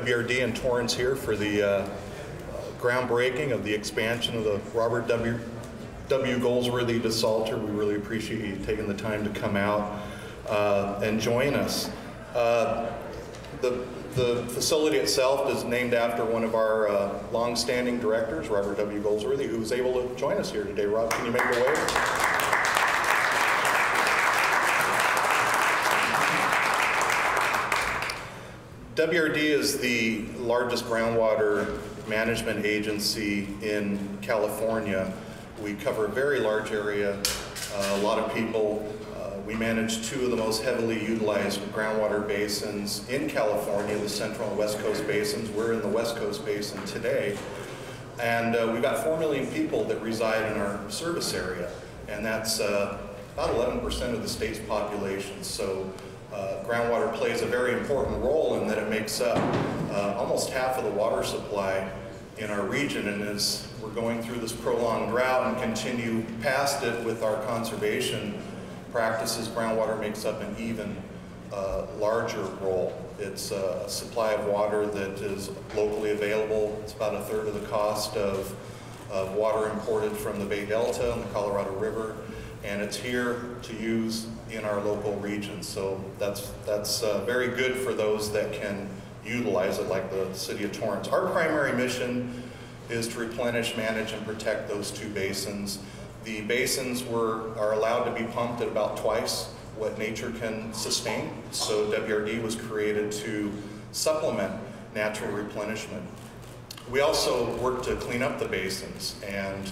WRD and Torrance here for the groundbreaking of the expansion of the Robert W. Goldsworthy Desalter. We really appreciate you taking the time to come out and join us. The facility itself is named after one of our long-standing directors, Robert W. Goldsworthy, who was able to join us here today. Rob, can you make a wave? WRD is the largest groundwater management agency in California. We cover a very large area, a lot of people. We manage two of the most heavily utilized groundwater basins in California, the Central and West Coast basins. We're in the West Coast basin today. And we've got 4 million people that reside in our service area. And that's about 11% of the state's population. So groundwater plays a very important role in that it makes up almost half of the water supply in our region. And as we're going through this prolonged drought and continue past it with our conservation practices, groundwater makes up an even larger role. It's a supply of water that is locally available. It's about 1/3 of the cost of water imported from the Bay Delta and the Colorado River, and it's here to use in our local region. So that's very good for those that can utilize it, like the city of Torrance. Our primary mission is to replenish, manage, and protect those two basins. The basins are allowed to be pumped at about twice what nature can sustain. So WRD was created to supplement natural replenishment. We also work to clean up the basins, and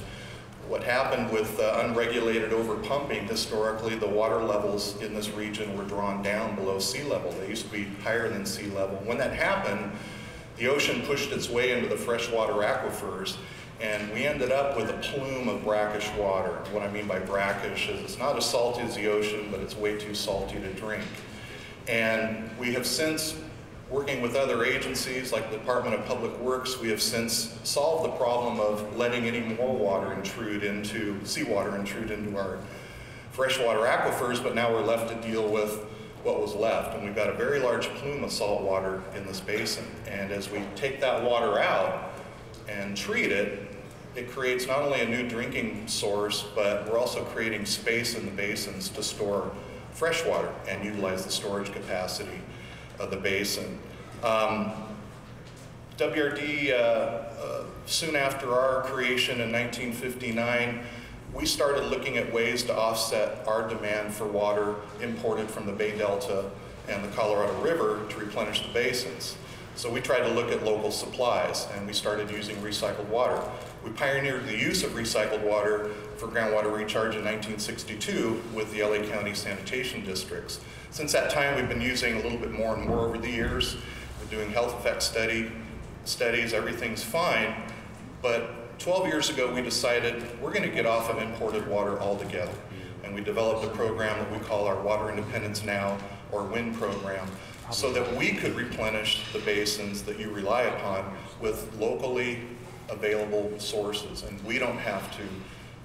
what happened with unregulated overpumping, historically the water levels in this region were drawn down below sea level. They used to be higher than sea level. When that happened, the ocean pushed its way into the freshwater aquifers, and we ended up with a plume of brackish water. What I mean by brackish is it's not as salty as the ocean, but it's way too salty to drink. And we have since, working with other agencies like the Department of Public Works, we have since solved the problem of letting any more water intrude into, seawater intrude into our freshwater aquifers, but now we're left to deal with what was left. And we've got a very large plume of salt water in this basin. And as we take that water out and treat it, it creates not only a new drinking source, but we're also creating space in the basins to store fresh water and utilize the storage capacity of the basin. WRD, soon after our creation in 1959, we started looking at ways to offset our demand for water imported from the Bay Delta and the Colorado River to replenish the basins. So we tried to look at local supplies, and we started using recycled water. We pioneered the use of recycled water for groundwater recharge in 1962 with the LA County sanitation districts. Since that time, we've been using a little bit more and more over the years. We're doing health effect studies, everything's fine. But 12 years ago, we decided we're gonna get off of imported water altogether. And we developed a program that we call our Water Independence Now, or WIN program, so that we could replenish the basins that you rely upon with locally available sources. And we don't have to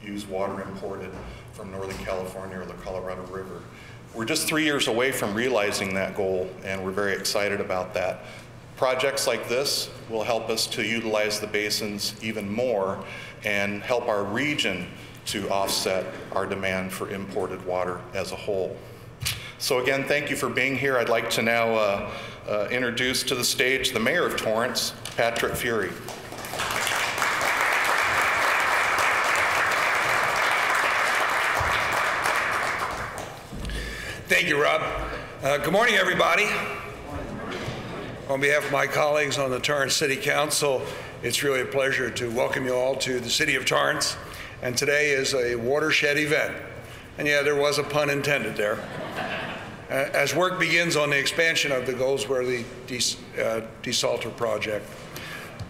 use water imported from Northern California or the Colorado River. We're just 3 years away from realizing that goal, and we're very excited about that. Projects like this will help us to utilize the basins even more and help our region to offset our demand for imported water as a whole. So again, thank you for being here. I'd like to now introduce to the stage the Mayor of Torrance, Patrick Fury. Thank you, Rob. Good morning, everybody. On behalf of my colleagues on the Torrance City Council, it's really a pleasure to welcome you all to the city of Torrance. And today is a watershed event. And yeah, there was a pun intended there. As work begins on the expansion of the Goldsworthy Desalter project.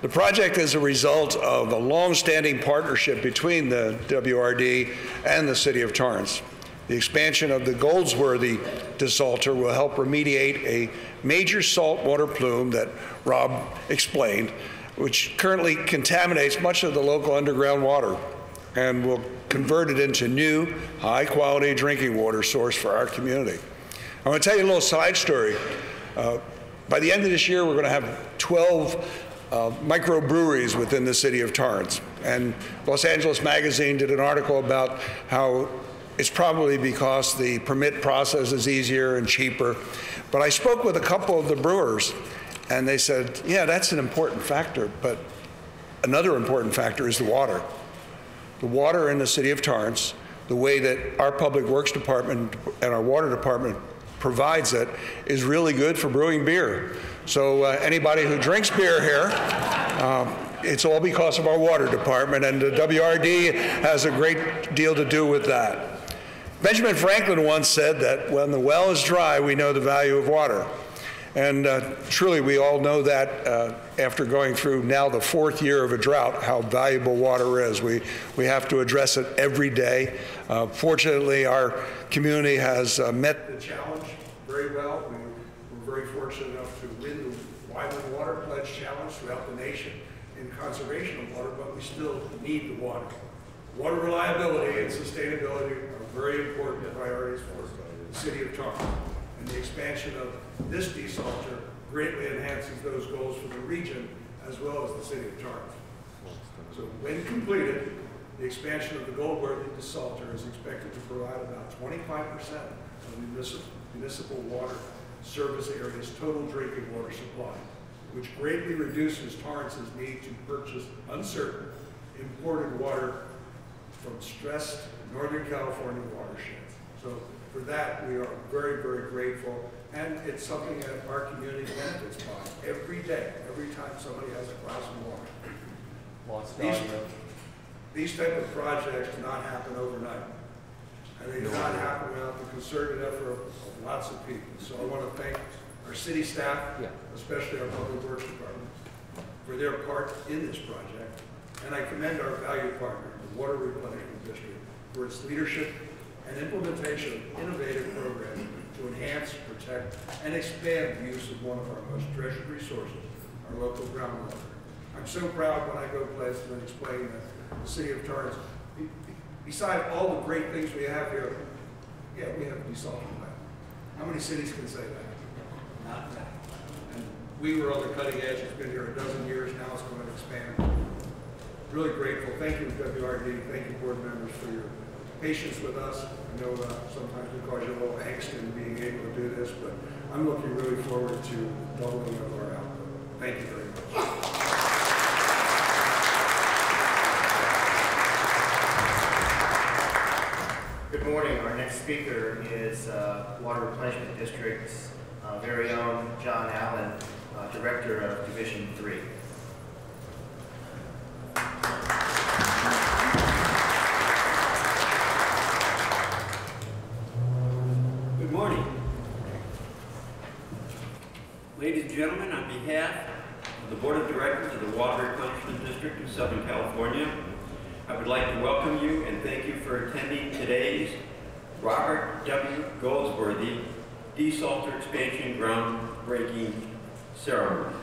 The project is a result of a long-standing partnership between the WRD and the city of Torrance. The expansion of the Goldsworthy Desalter will help remediate a major saltwater plume that Rob explained, which currently contaminates much of the local underground water, and will convert it into new, high-quality drinking water source for our community. I want to tell you a little side story. By the end of this year, we're going to have 12 microbreweries within the city of Torrance. And Los Angeles Magazine did an article about how it's probably because the permit process is easier and cheaper. But I spoke with a couple of the brewers, and they said, yeah, that's an important factor, but another important factor is the water. The water in the city of Torrance, the way that our Public Works Department and our Water Department provides it, is really good for brewing beer. So anybody who drinks beer here, it's all because of our Water Department, and the WRD has a great deal to do with that. Benjamin Franklin once said that when the well is dry, we know the value of water. And truly, we all know that after going through now the 4th year of a drought, how valuable water is. We have to address it every day. Fortunately, our community has met the challenge very well. We're very fortunate enough to win the Wyland Water Pledge Challenge throughout the nation in conservation of water, but we still need the water. Water reliability and sustainability are very important priorities for the city of Torrance. And the expansion of this desalter greatly enhances those goals for the region as well as the city of Torrance. So when completed, the expansion of the gold-worthy desalter is expected to provide about 25% of municipal water service area's total drinking water supply, which greatly reduces Torrance's need to purchase uncertain imported water from stressed Northern California watersheds. So for that, we are very, very grateful, and it's something that our community benefits by every day, every time somebody has a glass of water. These type of projects do not happen overnight, and they do not happen without the concerted effort of lots of people. So I want to thank our city staff, especially our Public Works Department, for their part in this project, and I commend our valued partner, the Water Replenishment District, for its leadership and implementation of innovative programs to enhance, protect, and expand the use of one of our most treasured resources, our local groundwater. I'm so proud when I go places and explain that the city of Torrance, beside all the great things we have here, we have a desalter plant. How many cities can say that? Not that. And we were on the cutting edge. It's been here a dozen years. Now it's going to expand. Really grateful. Thank you, WRD. Thank you, board members, for your patience with us. I know sometimes we cause you a little angst in being able to do this, but I'm looking really forward to doubling of our output. Thank you very much. Good morning. Our next speaker is Water Replenishment District's very own John Allen, Director of Division 3. Good morning. Ladies and gentlemen, on behalf of the Board of Directors of the Water Replenishment District of Southern California, I would like to welcome you and thank you for attending today's Robert W. Goldsworthy Desalter Expansion Groundbreaking Ceremony.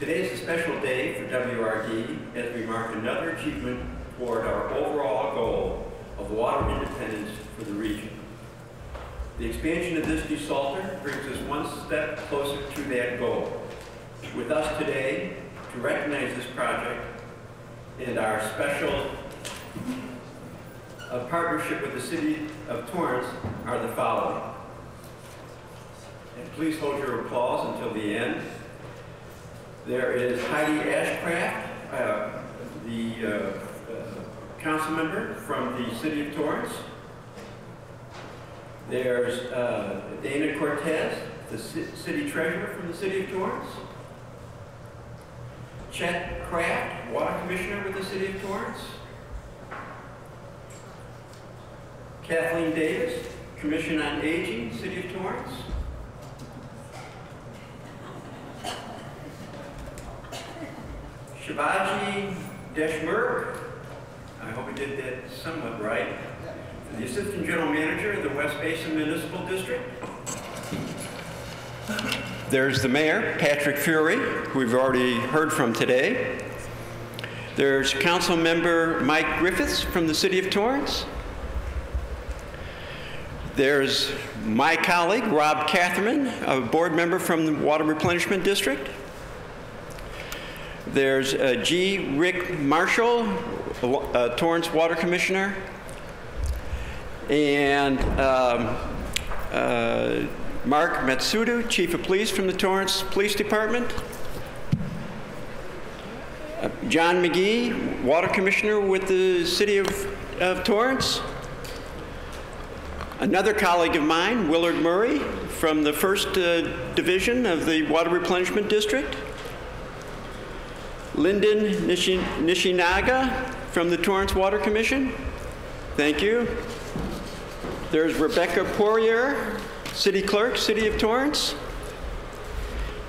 Today is a special day for WRD as we mark another achievement toward our overall goal of water independence for the region. The expansion of this desalter brings us one step closer to that goal. With us today to recognize this project and our special partnership with the City of Torrance are the following. And please hold your applause until the end. There is Heidi Ashcraft, the council member from the City of Torrance. There's Dana Cortez, the city treasurer from the City of Torrance. Chet Kraft, Water Commissioner with the City of Torrance. Kathleen Davis, Commission on Aging, City of Torrance. Shivaji Deshmurk, I hope I did that somewhat right, the Assistant General Manager of the West Basin Municipal District. There's the Mayor, Patrick Fury, who we've already heard from today. There's Council Member Mike Griffiths from the City of Torrance. There's my colleague, Rob Catherman, a board member from the Water Replenishment District. There's G. Rick Marshall, Torrance Water Commissioner. And Mark Matsuda, Chief of Police from the Torrance Police Department. John McGee, Water Commissioner with the City of Torrance. Another colleague of mine, Willard Murray, from the 1st Division of the Water Replenishment District. Lyndon Nishinaga from the Torrance Water Commission. Thank you. There's Rebecca Poirier, City Clerk, City of Torrance.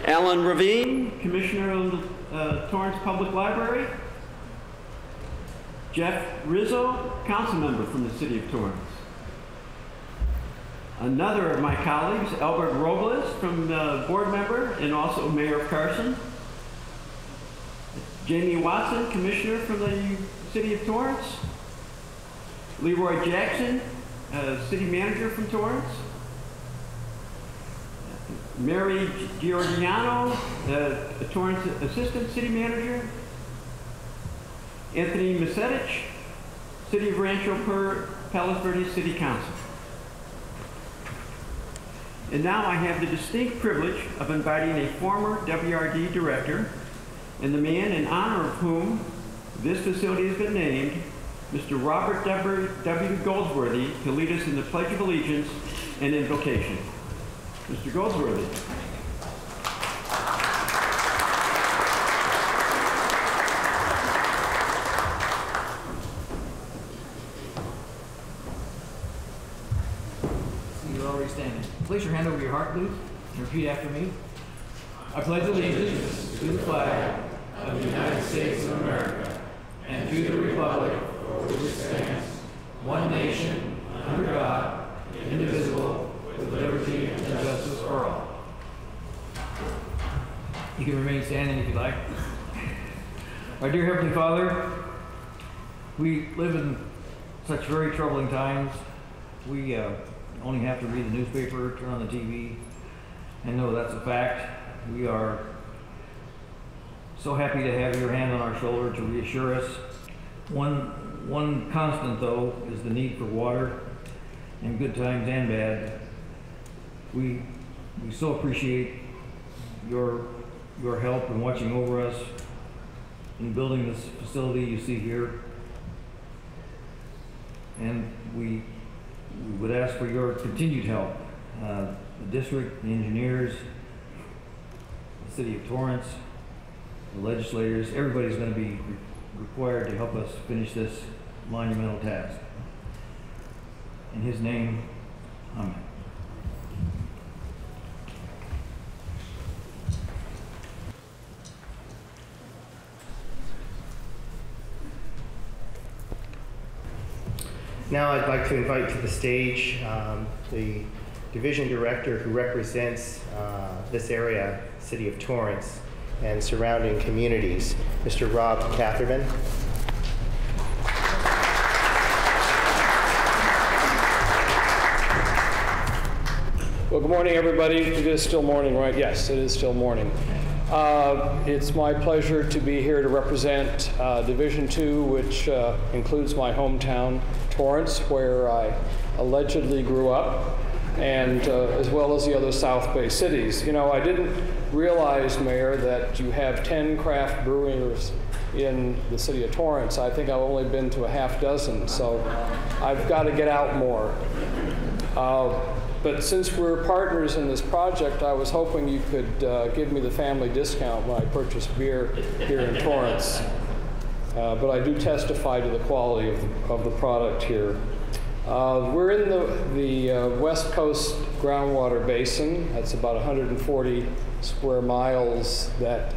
Alan Ravine, Commissioner of the Torrance Public Library. Jeff Rizzo, Council Member from the City of Torrance. Another of my colleagues, Albert Robles, from the board member and also Mayor of Carson. Jamie Watson, Commissioner from the City of Torrance. Leroy Jackson, City Manager from Torrance. Mary Giordano, Torrance Assistant City Manager. Anthony Misetich, City of Rancho Palos Verdes City Council. And now I have the distinct privilege of inviting a former WRD director and the man in honor of whom this facility has been named, Mr. Robert W. Goldsworthy, to lead us in the Pledge of Allegiance and invocation. Mr. Goldsworthy. You're already standing. Place your hand over your heart, please, and repeat after me. I pledge allegiance to the flag of the United States of America and to the republic for which it stands, one nation, under God, indivisible, with liberty and justice for all. You can remain standing if you like. Our dear Heavenly Father, we live in such very troubling times. We only have to read the newspaper, turn on the TV, and know that's a fact. We are so happy to have your hand on our shoulder to reassure us. One constant, though, is the need for water in good times and bad. We so appreciate your help in watching over us in building this facility you see here. And we would ask for your continued help. The district, the engineers, the City of Torrance, the legislators, everybody's going to be required to help us finish this monumental task. In his name, amen. Now I'd like to invite to the stage the division director who represents this area, City of Torrance, and surrounding communities, Mr. Rob Catherman. Well, good morning, everybody. It is still morning, right? Yes, it is still morning. It's my pleasure to be here to represent Division 2, which includes my hometown, Torrance, where I allegedly grew up, and as well as the other South Bay cities. You know, I didn't realize, Mayor, that you have 10 craft brewers in the city of Torrance. I think I've only been to a half dozen, so I've got to get out more. But since we're partners in this project, I was hoping you could give me the family discount when I purchase beer here in Torrance. But I do testify to the quality of the product here. We're in the West Coast groundwater basin. That's about 140 square miles. That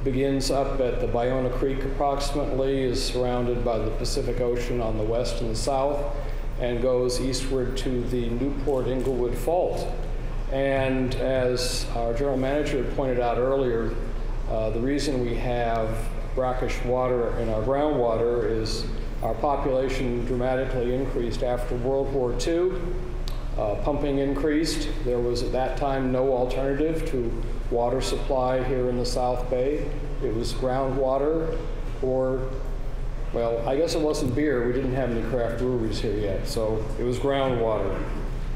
begins up at the Bayona Creek approximately, is surrounded by the Pacific Ocean on the west and the south, and goes eastward to the Newport-Inglewood Fault. And as our general manager pointed out earlier, the reason we have brackish water in our groundwater is our population dramatically increased after World War II. Pumping increased. There was at that time no alternative to water supply here in the South Bay. It was groundwater or, well, I guess it wasn't beer. We didn't have any craft breweries here yet, so it was groundwater.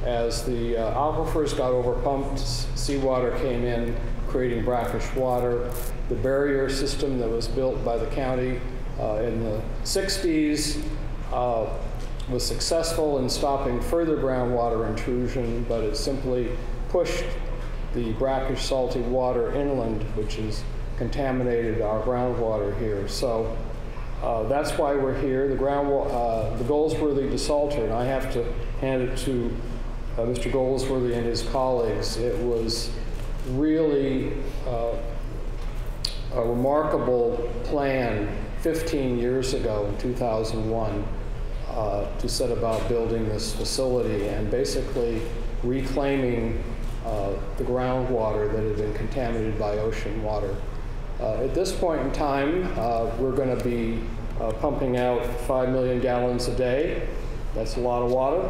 As the aquifers got overpumped, seawater came in, creating brackish water. The barrier system that was built by the county in the 60s was successful in stopping further groundwater intrusion, but it simply pushed the brackish salty water inland, which has contaminated our groundwater here. So that's why we're here. The Goldsworthy Desalter, and I have to hand it to Mr. Goldsworthy and his colleagues. It was really a remarkable plan 15 years ago in 2001 to set about building this facility and basically reclaiming the groundwater that had been contaminated by ocean water. At this point in time, we're going to be pumping out 5 million gallons a day. That's a lot of water.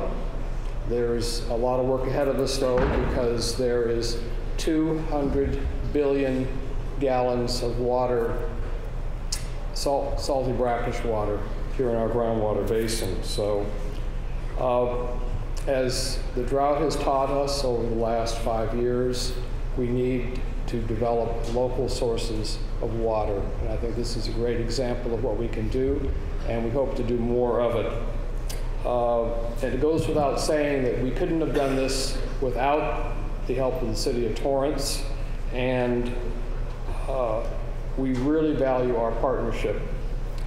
There's a lot of work ahead of us, though, because there is 200 billion gallons of water, salty brackish water, here in our groundwater basin. So as the drought has taught us over the last 5 years, we need to develop local sources of water. And I think this is a great example of what we can do, and we hope to do more of it. And it goes without saying that we couldn't have done this without the help of the city of Torrance, and we really value our partnership.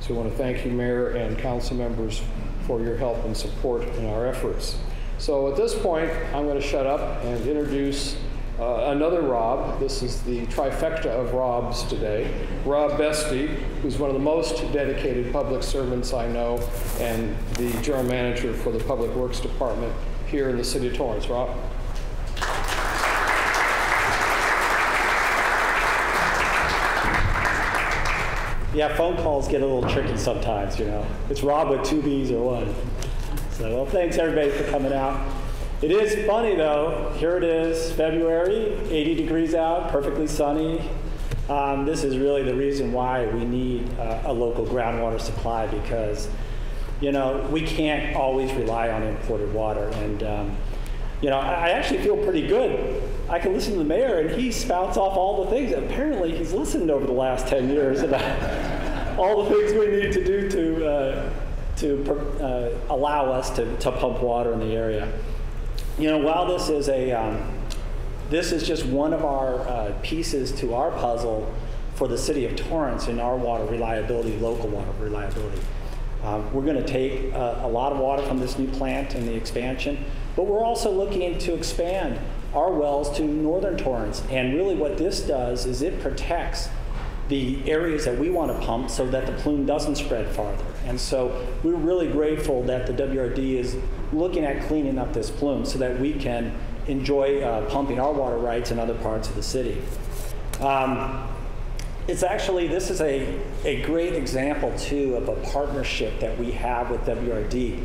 So I want to thank you, Mayor and council members, for your help and support in our efforts. So at this point, I'm going to shut up and introduce another Rob. This is the trifecta of Robs today. Rob Bestie, who's one of the most dedicated public servants I know, and the general manager for the Public Works Department here in the city of Torrance. Rob? Yeah, phone calls get a little tricky sometimes, you know. It's Rob with 2 B's or 1. So, well, thanks everybody for coming out. It is funny though, here it is, February, 80 degrees out, perfectly sunny. This is really the reason why we need a local groundwater supply, because, you know, we can't always rely on imported water. And, you know, I actually feel pretty good. I can listen to the mayor and he spouts off all the things. Apparently he's listened over the last 10 years about all the things we need to do to allow us to pump water in the area. You know, while this is just one of our pieces to our puzzle for the city of Torrance in our water reliability, local water reliability. We're going to take a lot of water from this new plant and the expansion, but we're also looking to expand our wells to northern Torrance. And really what this does is it protects the areas that we want to pump so that the plume doesn't spread farther. And so we're really grateful that the WRD is looking at cleaning up this plume so that we can enjoy pumping our water rights in other parts of the city. It's actually, this is a great example too of a partnership that we have with WRD.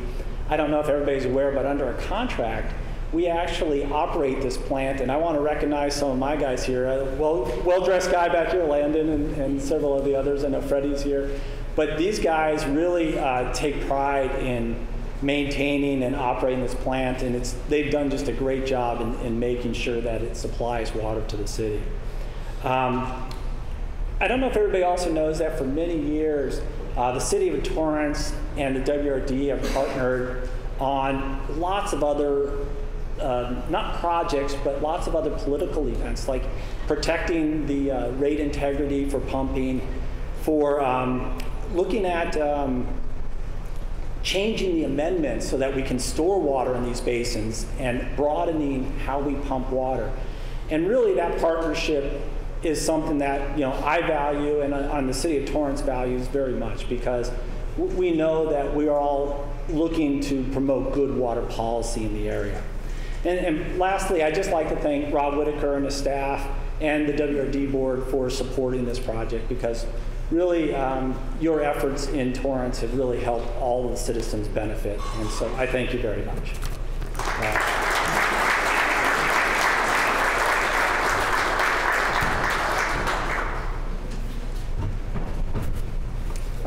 I don't know if everybody's aware, but under a contract, we actually operate this plant, and I want to recognize some of my guys here. Well-dressed guy back here, Landon, and several of the others. I know Freddie's here. But these guys really take pride in maintaining and operating this plant, and they've done just a great job in making sure that it supplies water to the city. I don't know if everybody also knows that for many years, the city of Torrance and the WRD have partnered on lots of other not projects, but lots of other political events, like protecting the rate integrity for pumping, for looking at changing the amendments so that we can store water in these basins and broadening how we pump water. And really that partnership is something that, you know, I value and the city of Torrance values very much, because we know that we are all looking to promote good water policy in the area. And lastly, I'd just like to thank Rob Whitaker and his staff and the WRD board for supporting this project, because really your efforts in Torrance have really helped all of the citizens benefit. And so I thank you very much.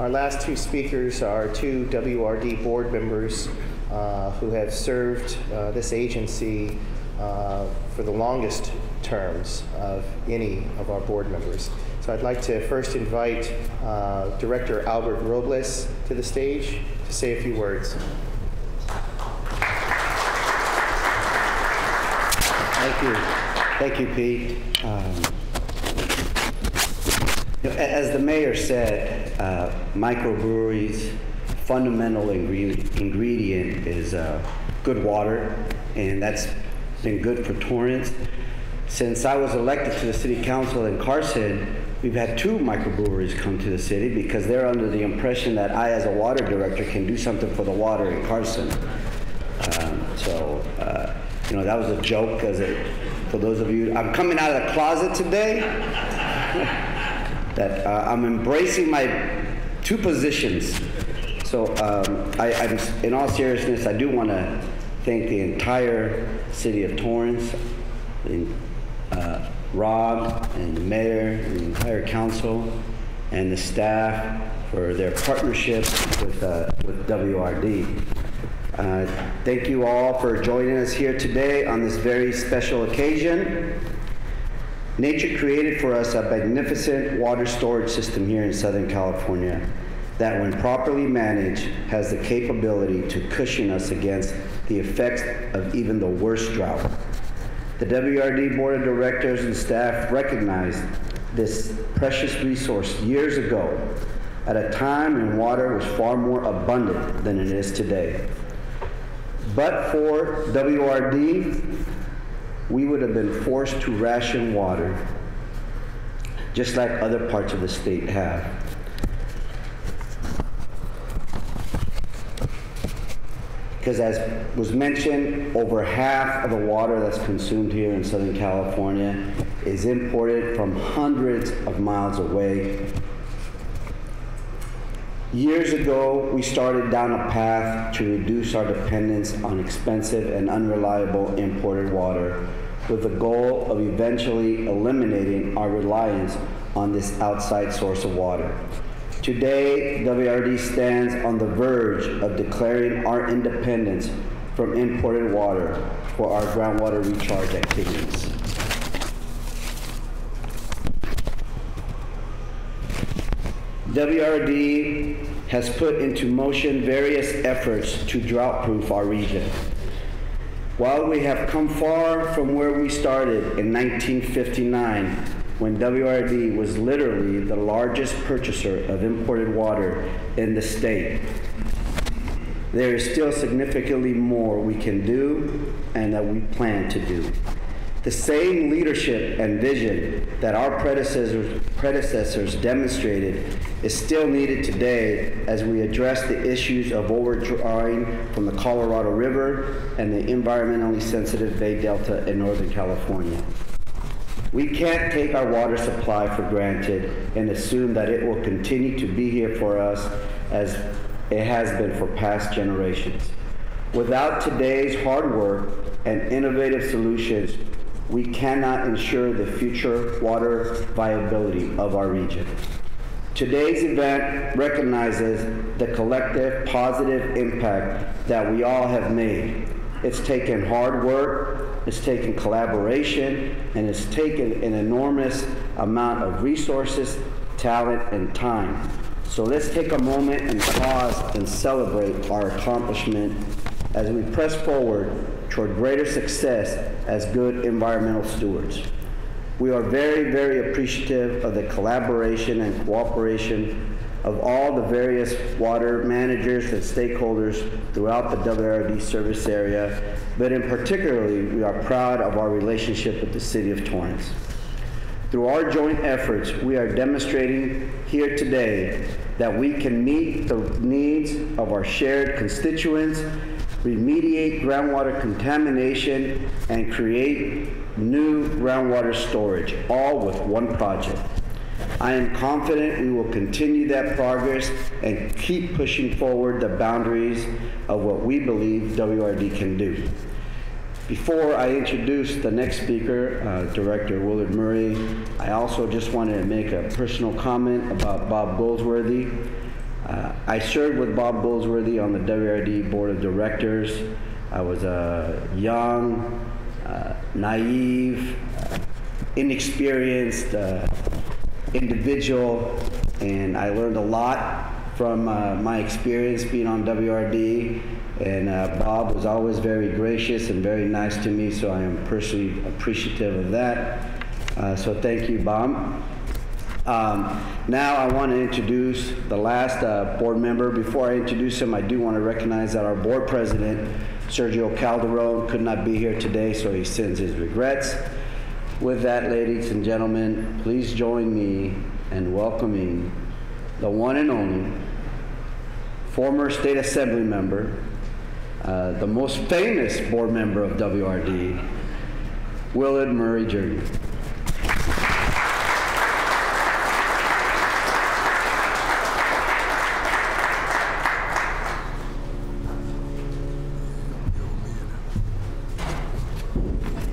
Our last two speakers are two WRD board members who have served this agency for the longest terms of any of our board members. So I'd like to first invite Director Albert Robles to the stage to say a few words. Thank you. Thank you, Pete. As the mayor said, microbreweries' fundamental ingredient is good water, and that's been good for Torrance. Since I was elected to the city council in Carson, we've had two microbreweries come to the city because they're under the impression that I, as a water director, can do something for the water in Carson. You know, that was a joke, for those of you, I'm coming out of the closet today, that I'm embracing my two positions. So I'm, in all seriousness, I do want to thank the entire city of Torrance, Rob and the mayor and the entire council and the staff for their partnership with WRD. Thank you all for joining us here today on this very special occasion. Nature created for us a magnificent water storage system here in Southern California that, when properly managed, has the capability to cushion us against the effects of even the worst drought. The WRD Board of Directors and staff recognized this precious resource years ago, at a time when water was far more abundant than it is today. But for WRD, we would have been forced to ration water, just like other parts of the state have. Because as was mentioned, over half of the water that's consumed here in Southern California is imported from hundreds of miles away. Years ago, we started down a path to reduce our dependence on expensive and unreliable imported water, with the goal of eventually eliminating our reliance on this outside source of water. Today, WRD stands on the verge of declaring our independence from imported water for our groundwater recharge activities. WRD has put into motion various efforts to drought-proof our region. While we have come far from where we started in 1959, when WRD was literally the largest purchaser of imported water in the state, there is still significantly more we can do and that we plan to do. The same leadership and vision that our predecessors demonstrated is still needed today as we address the issues of overdrawing from the Colorado River and the environmentally sensitive Bay Delta in Northern California. We can't take our water supply for granted and assume that it will continue to be here for us as it has been for past generations. Without today's hard work and innovative solutions, we cannot ensure the future water viability of our region. Today's event recognizes the collective positive impact that we all have made. It's taken hard work, it's taken collaboration, and it's taken an enormous amount of resources, talent, and time. So let's take a moment and pause and celebrate our accomplishment as we press forward toward greater success as good environmental stewards. We are very, very appreciative of the collaboration and cooperation of all the various water managers and stakeholders throughout the WRD service area, but in particularly, we are proud of our relationship with the City of Torrance. Through our joint efforts, we are demonstrating here today that we can meet the needs of our shared constituents, remediate groundwater contamination, and create new groundwater storage, all with one project. I am confident we will continue that progress and keep pushing forward the boundaries of what we believe WRD can do. Before I introduce the next speaker, Director Willard Murray, I also just wanted to make a personal comment about Bob Goldsworthy. I served with Bob Goldsworthy on the WRD Board of Directors. I was a young, naive, inexperienced individual, and I learned a lot from my experience being on WRD. And Bob was always very gracious and very nice to me, so I am personally appreciative of that. So thank you, Bob. Now I want to introduce the last board member. Before I introduce him, I do want to recognize that our board president, Sergio Calderon, could not be here today, so he sends his regrets. With that, ladies and gentlemen, please join me in welcoming the one and only former State Assembly member, the most famous board member of WRD, Willard Murray Jr.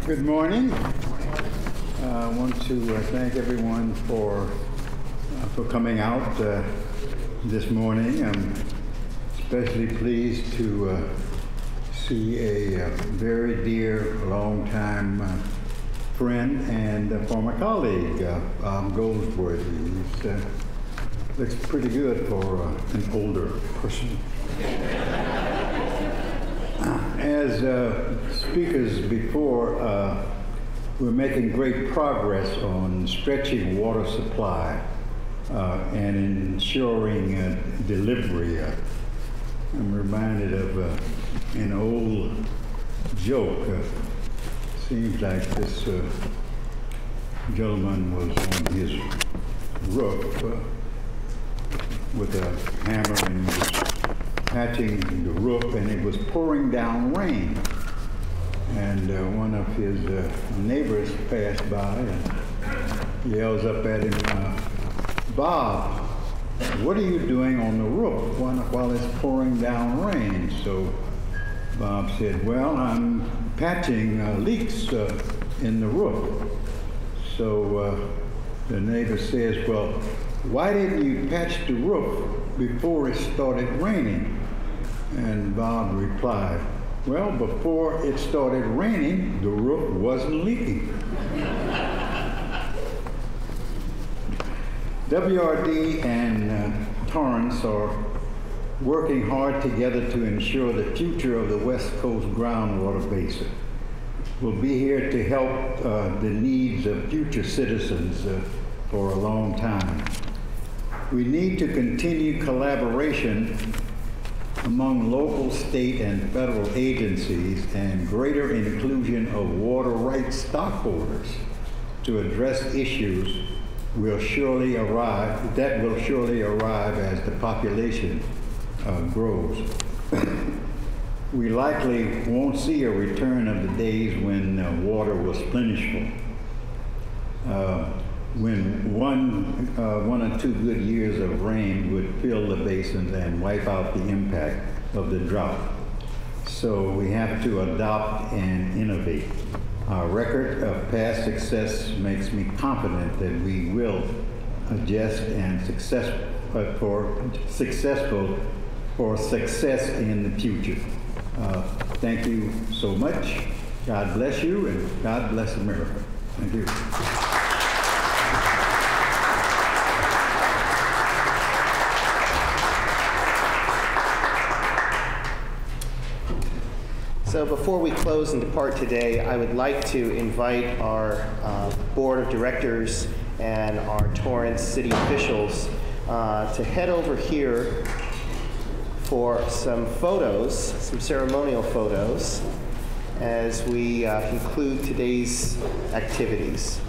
Good morning. I want to thank everyone for coming out this morning. I'm especially pleased to see a very dear, longtime friend and former colleague, Goldsworthy. He looks pretty good for an older person. As speakers before, we're making great progress on stretching water supply and ensuring delivery. I'm reminded of an old joke. Seems like this gentleman was on his roof with a hammer and he was patching the roof, and it was pouring down rain. And one of his neighbors passed by and yells up at him, "Bob, what are you doing on the roof while it's pouring down rain?" So Bob said, "Well, I'm patching leaks in the roof." So the neighbor says, "Well, why didn't you patch the roof before it started raining?" And Bob replied, "Well, before it started raining, the roof wasn't leaking." WRD and Torrance are working hard together to ensure the future of the West Coast groundwater basin. We'll be here to help the needs of future citizens for a long time. We need to continue collaboration among local, state, and federal agencies and greater inclusion of water rights stockholders to address issues that will surely arrive as the population grows. We likely won't see a return of the days when water was plentiful. When one or two good years of rain would fill the basins and wipe out the impact of the drought. So we have to adopt and innovate. Our record of past success makes me confident that we will adjust and success in the future. Thank you so much. God bless you, and God bless America. Thank you. So before we close and depart today, I would like to invite our board of directors and our Torrance city officials to head over here for some photos, some ceremonial photos, as we conclude today's activities.